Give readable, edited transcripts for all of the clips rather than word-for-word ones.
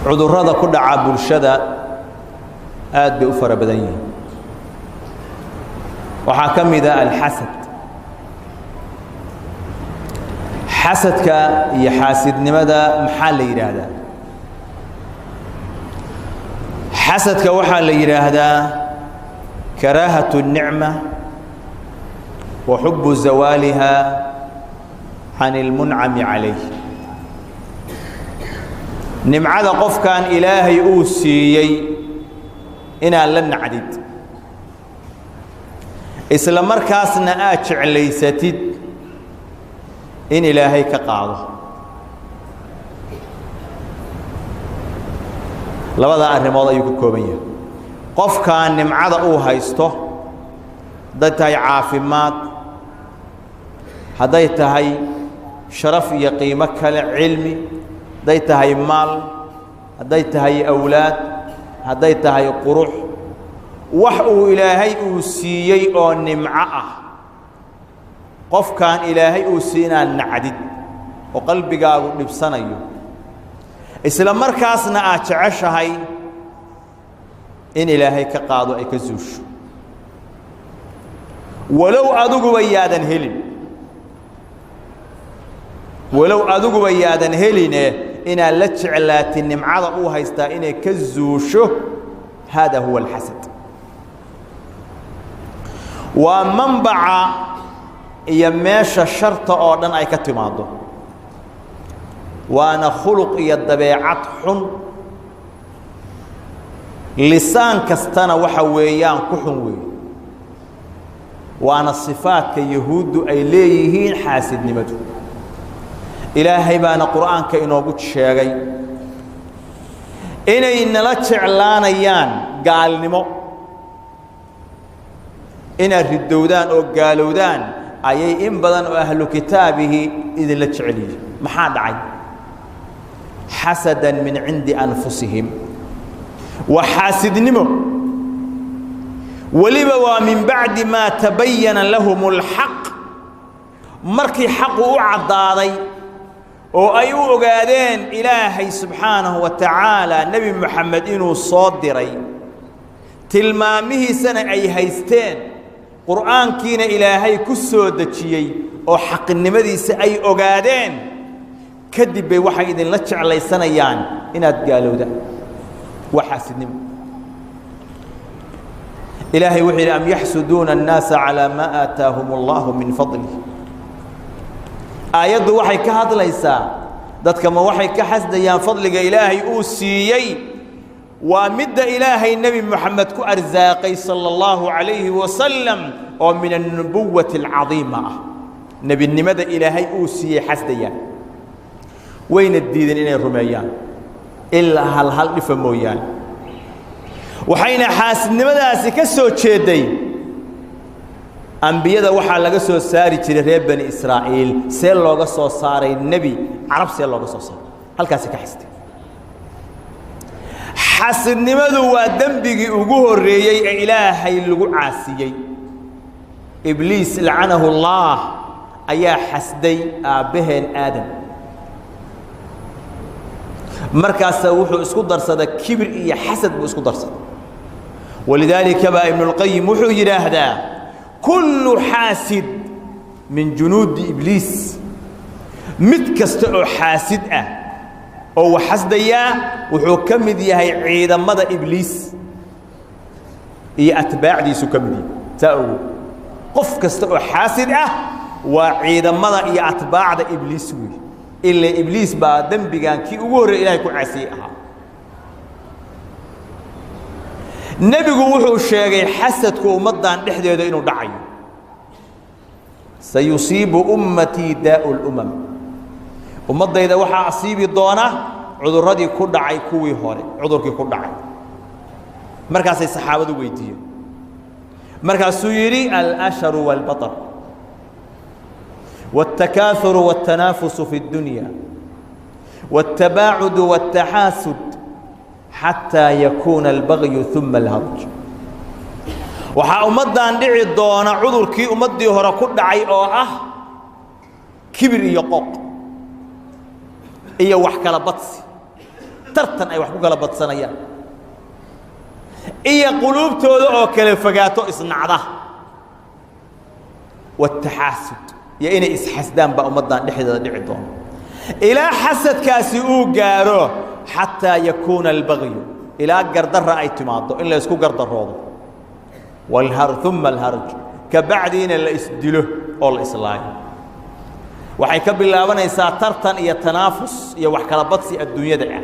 cudurrada ku dhaca bulshada aad bay u fara badan yihiin waxaa ka mid ah alxasad xasadka iyo xaasidnimada maxaa la yiraahdaa xasadka waxaa la yiraahdaa karaahatu الnicma wa hubbu zawaliha عن المنعم عليه نمعذا قف كان إلهي أوسيي إنا لن نعدد إسلام مركاسنا آتش عليستد إن إلهي كقاضي لبدا أرمضا يكوكومية قف كان نمعذا أوهيسته دتاي عافمات هديتهي شرف يا قيمة كالعلمي هديتهي مال هديتهي أولاد هديتهي قروح وحو إلهي أوسيي أو نمعة قف كان إلهي أوسينا نعدد وقلبي قاعد لبسنا إسلام مركزنا أتعش هاي إن إلهي كقاضي كزوش ولو أذوق ويادا هلم ولو أذوق ويادا هلينه إن لا تعلات النمعة أو هيستا إن كزوشه هذا هو الحسد ومنبع يماش الشرط أردن أي كتماده وأنا خلق يدبيعات حن لسان كستنا وحويان كحنوي وأنا الصفات كيهود أي ليهين حاسد نمته إلهي بانا قرآن كإنه قد شاقي إن لا تعلان أيان قال نمو إن الردودان أو قالودان أي إن بدن أهل كتابه إذن لا تعليه محاد عين حسدا من عند أنفسهم وحاسد نمو ولبوا من بعد ما تبين لهم الحق مركي حق وعضاضي وأيو أقادين إلهي سبحانه وتعالى نبي محمد إنه صادري تلمامه سنة أي هيستين قرآن كين إلهي كسودتشي أو حق النمذي سأي أقادين كذب بوحي إذن لتش علي سنة يان إناد قالوا ده وحاسد نمو إلهي وحي أم يحسدون الناس على ما آتاهم الله من فضله آيات وحي كهذا ليس ذاتك ما وحي كحسد يا فضلك إلهي أوسيي ومد إلهي النبي محمد كأرزاقي صلى الله عليه وسلم ومن النبوة العظيمة نبي النمد إلهي أوسيي حسديا وين الدين إلى الرميان إلا هل نفهمويان وحين حاسد نمداسي كسو تشيدي أنبياء وحا لغا سو ساري جيري رير بني إسرائيل سيل لوغا سو ساري النبي عرب سيل لوغا سو ساري halkaas ka xistay xasidnimadu waa dambigi ugu horeeyay ee Ilaahay lagu caasiyay Ibliis la'anahu Allah ayaa xasday aabaheen Aadam markaas wuxuu isku darsaday kibir iyo xasad buu isku darsaday ولذلك با ابن القيم وحو يراهدا كل حاسد من جنود إبليس متكستو حاسد أو حسديا وحو كمد يهي عيدا مدى إبليس هي أتباع دي سكمدي تأو قف كستو حاسد وعيدا مدى هي أتباع دا إبليس إلا إبليس با دنبغان كي أغور إلهي كو عسيئها نبيغو وحو شيغي حسدكو أمدان دحديدا إنو دعي سيصيب أمتي داء الأمم أمدان إذا وحا أصيبي دونا عذر ردي كو دعي كوي هوري عذركي كو دعي مركاسي صحابة ويديو مركاسو يري الأشر والبطر والتكاثر والتنافس في الدنيا والتباعد والتحاسد حتى يكون البغي ثم الهرج وحا أمدان دعي دونا عذركي أمدي هورا كو دعي أو كبر يقوق إيا وحكا لبطسي tartan ay wax ku kala badsanayaan iyo quluubtooda oo kala fogaato isnacda والتحاسد يا إني إسحسدان بأمضان لحظة دعدون إلى حسد كاسي أوجاره حتى يكون البغي إلى قرد الرأي تماضو إلا يسكو قرد الروض والهرج ثم الهرج كبعدين اللي يسدله أو الإسلام وحيكب الله وانا يساترتن يتنافس يوحك لبطسي الدنيا دعا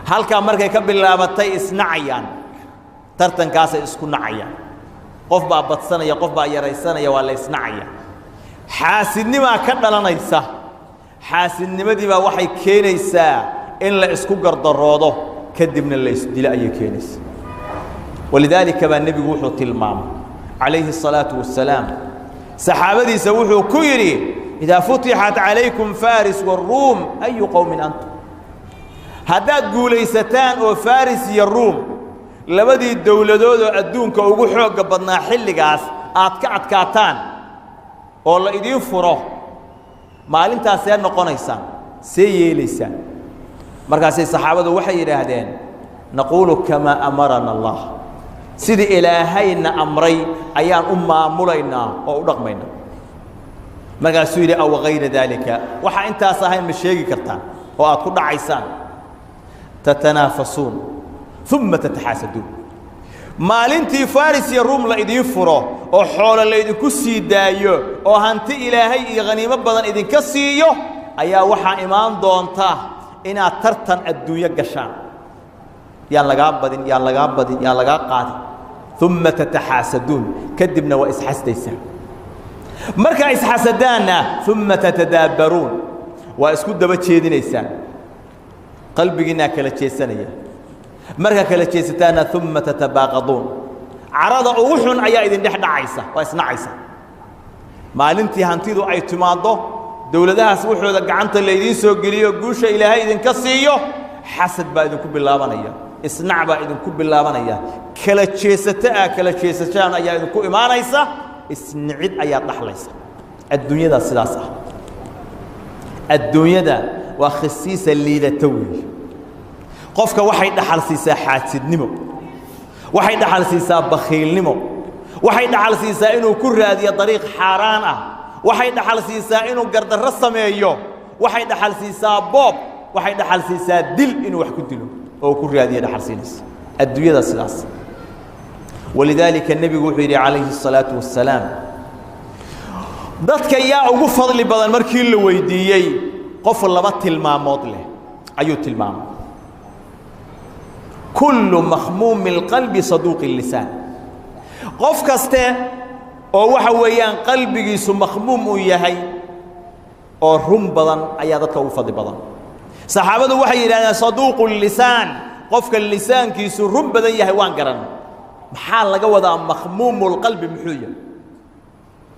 هل كان مركا يكب الله بطي إسنعيان ترتن كاسي إسكو نعيان qof baa badsanaya qof baa yaraysanaya waa la isnacaya xaasidnima ka dhalanaysa xaasidnimadii baa waxay keenaysaa in la isku gardaroodo kadibna la isdila ay keenaysaa walidaalika baa nabigu wuxuu tilmaamay alayhi salatu wassalaam saxaabadiisa wuxuu ku yiri idha futihat alaykum faris war-rum ay qawmin antum haddaad guulaysataan oo faris iyo ruum labadii dawladood oo adduunka ugu xoog badnaa xilligaas aad ka adkaataan oo la idin furo maalintaas ay noqonaysaa yeelaysaa markaas saxaabadu waxay yiraahdeen naqulu kama amarana allah sidii ilaahayna amray ayaan u maamulaynaa oo u dhaqmaynaa markaas yiri aw ghayra dalika waxa intaas ahayn ma sheegi kartaa oo aad ku dhacaysaan tatanafasuun ثم تتحاسدون maalintii faris iyo ruum la idin furo oo xoolo la idinku sii daayo oo hanti ilaahay iyo qaniimo badan idinka siiyo ayaa waxa imaan doonta inaad tartan adduunyo gashaan yaan laga qaadin ثم تتحاسدون kadibna waa isxasdaysaa marka isxasadaana ثم تتدابرون waa isku daba jeedinaysaan qalbigiina kala jeesanaya marka kala jeesataana thumma tatabaaqadun arada ugu xun ayaa idin dhex dhacaysa waa isnacaysa maalintii hantidu ay timaado dawladahaas wuxuuda gacanta la idin soo geliyo guusha ilaahay idin ka siiyo xasad baa idin ku bilaabanaya isnac baa idin ku bilaabanaya kala jeesataan ayaa idin ku imaanaysa isnicid ayaa dhaxlaysa adduunyada sidaas ah adduunyada waa khasiisa liidatawi qofka waxay dhaxal siisaa xaasidnimo waxay dhaxal siisaa bakhiilnimo waxay dhaxal siisaa inuu ku raadiyo dariiq xaraan ah waxay dhaxal siisaa inuu gardarro sameeyo waxay dhaxal siisaa boob waxay dhaxal siisaa dil inuu wax ku dilo oo ku raadiyo dhaxal siinaysa adduunyada sidaas walidaalika nabigu wuxuu yiri alayhi salatu wassalaam dadka yaa ugu fadli badan markii la weydiiyay qof laba tilmaamood leh ayuu tilmaamay كل مخموم القلب صدوق اللسان قف كسته oo waxa weeyaan qalbigiisu makhmuum uu yahay oo run badan ayaa dadka u fadli badan saxaabadu waxay yiraahdaan saduuqul lisaan qofka lisaankiisu run badan yahay waan garan maxaa laga wadaa makhmuumul qalbi muxuu yahay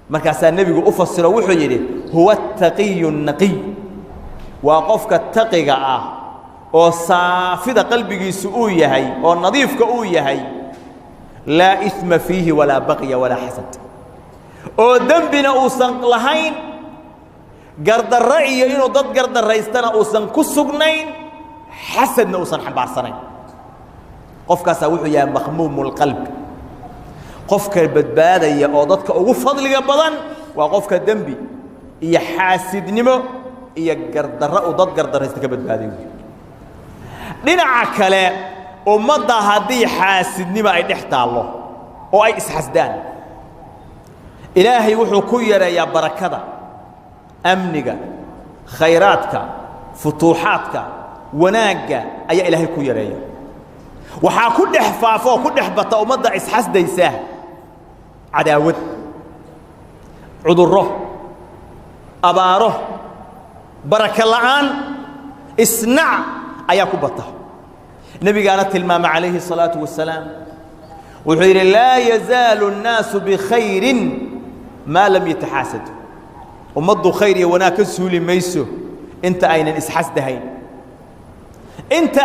markaas nabigu u fasiro wuxuu yiri huwa taqiyun naqiy waa qofka taqiga ah oo saafida qalbigiisu uu yahay oo nadiifka uu yahay la isma fihi wala baqiya wala hasad oo dambina uusan lahayn gardarra iyo inuu dad gardaraystana uusan ku sugnayn hasadna uusan xambaarsanayn qofkaas wuxuu yahay makhmuumul qalb qofka badbaadaya oo dadka ugu fadliga badan waa qofka dambi iyo xaasidnimo iyo gardarra oo dad gardaraysta ka badbaadayo dhinaca kale ummadda haddii xaasidnimo ay dhex taallo oo ay isxasdaan ilaahay wuxuu ku yareeyaa barakada amniga khayraadka futuuxaadka wanaagga ayaa ilaahay ku yareeya waxaa ku dhex faafo oo ku dhex bata ummadda isxasdaysa cadaawad cudurro abaaro baraka la'aan isnac ayaa ku bata nabigaana tilmaama alayhi salatu wassalaam wuxuu yiri la yazaalu an-naasu bi khayrin ma lam yatahaasadu ummaddu khayr iyo wanaag ka suuli mayso inta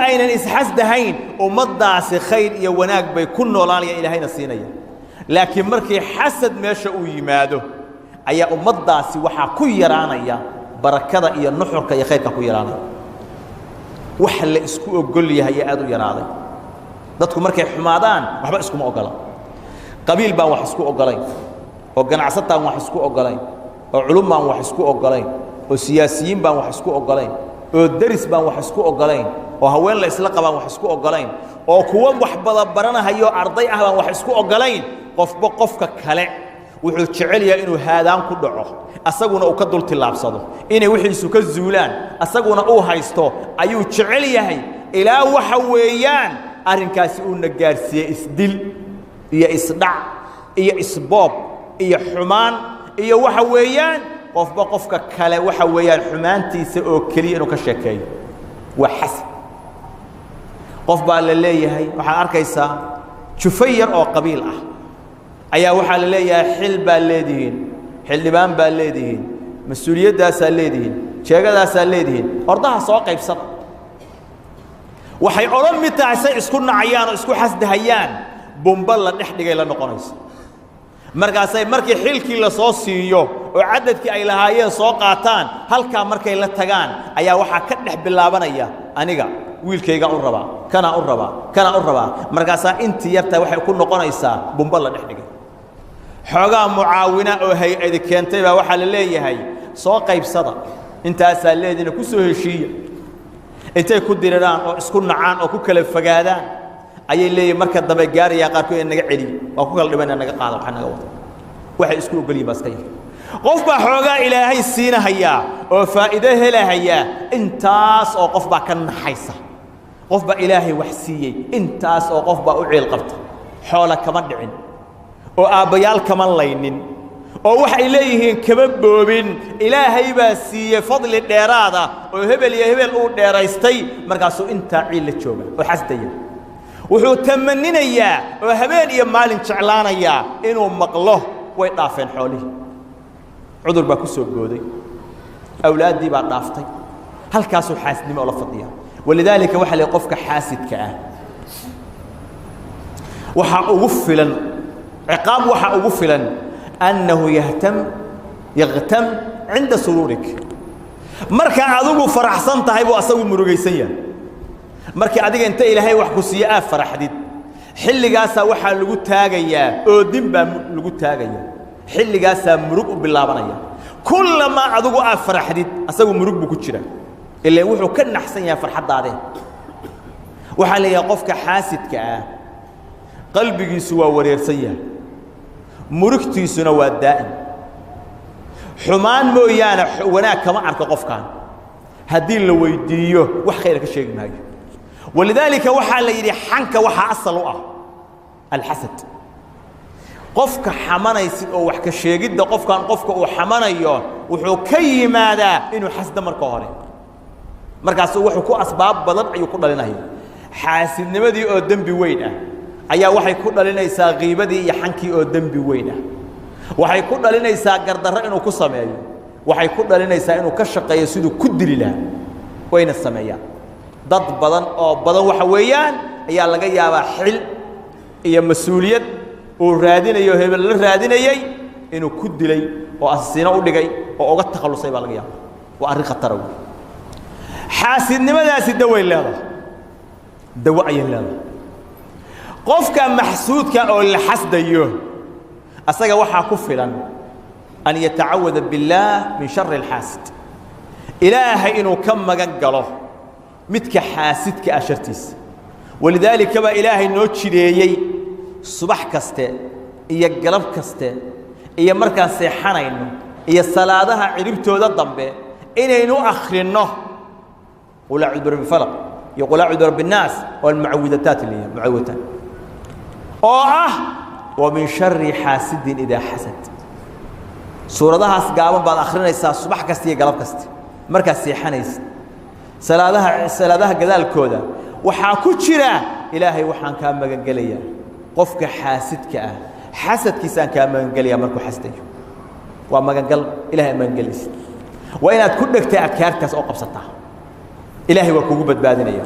aynan isxasdahayn ummaddaasi khayr iyo wanaag bay ku noolaanaya ilaahayna siinaya laakiin markii xasad meesha uu yimaado ayaa ummaddaasi waxa ku yaraanaya barakada iyo nuxurka iyo khayrka ku yaraanaya wax la isku ogol yahay aad u yaraaday dadku markay xumaadaan waxba isku ma ogola qabiil baan wax isku ogolayn oo ganacsataan wax isku ogolayn oo culum baan wax isku ogolayn oo siyaasiyiin baan wax isku ogolayn oo daris baan wax isku ogolayn oo haween la isla qabaan wax isku ogolayn oo kuwa wax baranahayo arday ah baan wax isku ogolayn qofba qofka kale wuxuu jecel yahay inuu haadaan ku dhaco asaguna uu ka dul tilaabsado inay wixiisu ka zuulaan asaguna uu haysto ayuu jecel yahay ilaa waxa weeyaan arrinkaasi uu nagaarsiiyay isdil iyo isdhac iyo isboob iyo xumaan iyo waxa weeyaan qofba qofka kale waxa weeyaan xumaantiisa oo kaliya inuu ka sheekeeyo waa xasad qof baa la leeyahay waxaan arkaysaa jufayr oo qabiil ah ayaa waxaa la leeyahay xil baa leedihiin xildhibaan baa leedihiin mas-uuliyadaasaa leedihiin jeegadaasaa leedihiin ordaha soo qaybsada waxay odhan mid tahay say isku nacayaan oo isku xasdahayaan bumba la dhex dhigay la noqonayso markaasay markii xilkii la soo siiyo oo cadadkii ay lahaayeen soo qaataan halkaa markay la tagaan ayaa waxaa ka dhex bilaabanaya aniga wiilkayga u rabaa kana u rabaa kana u rabaa markaasaa intii yartaa waxay ku noqonaysaa bumba la dhex dhigay xoogaa mucaawina oo hay-adi keentay baa waxaa la leeyahay soo qaybsada intaasaa leediina ku soo heshiiya intay ku diriraan oo isku nacaan oo ku kala fogaadaan ayay leeyihin marka dambe gaarayaa qaarkood in naga celiyo waa ku kala dhibanaa naga qaada waxa naga wada waxay isku ogolyihin baa iska yar qof baa xoogaa ilaahay siinahayaa oo faa'iido helahayaa intaas oo qof baa ka naxaysa qof baa ilaahay wax siiyey intaas oo qof baa u ciil qabta xoola kama dhicin oo aabbayaal kama laynin oo waxay leeyihiin kama boobin ilaahay baa siiyey fadli dheeraada oo hebel iyo hebel uu dheeraystay markaasuu intaa ciil la jooga oo xasdaya wuxuu tamaninayaa oo habeen iyo maalin jeclaanayaa inuu maqlo way dhaafeen xoolihii cudur baa ku soo gooday awlaaddii baa dhaaftay halkaasuu xaasidnimo oo la fadhiya walidaalika waxa la qofka xaasidka ah waxa ugu filan ciqaab waxa ugu filan annahu yaqtam cinda suruurik marka adigu faraxsan tahay buu asagu murugaysan yahay markii adiga inta ilaahay wax ku siiyo aad faraxdid xilligaasa waxaa lagu taagayaa oo dinbaa lagu taagayaa xilligaasaa murug u bilaabanaya kullama adigu aad faraxdid asagu murug buu ku jira ilaa wuxuu ka naxsan yahay farxadaadeen waxaa leeyahay qofka xaasidka ah qalbigiisu waa wareersan yahay murugtiisuna waa daa'im xumaan mooyaane wanaag kama arko qofkan haddii la weydiiyo wax khayr ka sheegi maayo walidaalika waxaa la yidhi xanka waxaa asal u ah alxasad qofka xamanaysid oo wax ka sheegidda qofkan qofka uu xamanayo wuxuu ka yimaadaa inuu xasda marka hore markaasuu wuxuu ku asbaab badan ayuu ku dhalinaya xaasidnimadii oo dembi weyn ah ayaa waxay ku dhalinaysaa qiibadii iyo xankii oo dembi weyn ah waxay ku dhalinaysaa gardarro inuu ku sameeyo waxay ku dhalinaysaa inuu ka shaqeeyo siduu ku dili lahaa wayna sameeyaan dad badan oo badan waxa weeyaan ayaa laga yaabaa xil iyo mas-uuliyad uu raadinayo hebel la raadinayay inuu ku dilay oo asasiino u dhigay oo uga takhallusay baa laga yaabaa waa arrin khatara wey xaasidnimadaasi daway leedahay dawo ayay leedahay qofka maxsuudka oo la xasdayo asaga waxaa ku filan an yatacawada billaah min shari alxaasid ilaahay inuu ka magan galo midka xaasidka ah shartiisa walidaalika baa ilaahay noo jideeyey subax kaste iyo galab kaste iyo markaan seexanayno iyo salaadaha ciribtooda dambe inaynu akhrinno qul acuudu birabbi falaq iyo qul acuudu birabbi nnaas walmucawidataat mucawidatan oo ah wa min shari xaasidin idaa xasad suuradahaas gaaban baad akhrinaysaa subax kasta iyo galab kasta markaad seexanaysid salaadaha gadaalkooda waxaa ku jira ilaahay waxaan kaa magan gelayaa qofka xaasidka ah xasadkiisaan kaa magan gelayaa markuu xasdayo waa magangal ilaahay magan gelaysid waa inaad ku dhegtay adkaartaas oo qabsataa ilaahay waa kugu badbaadinaya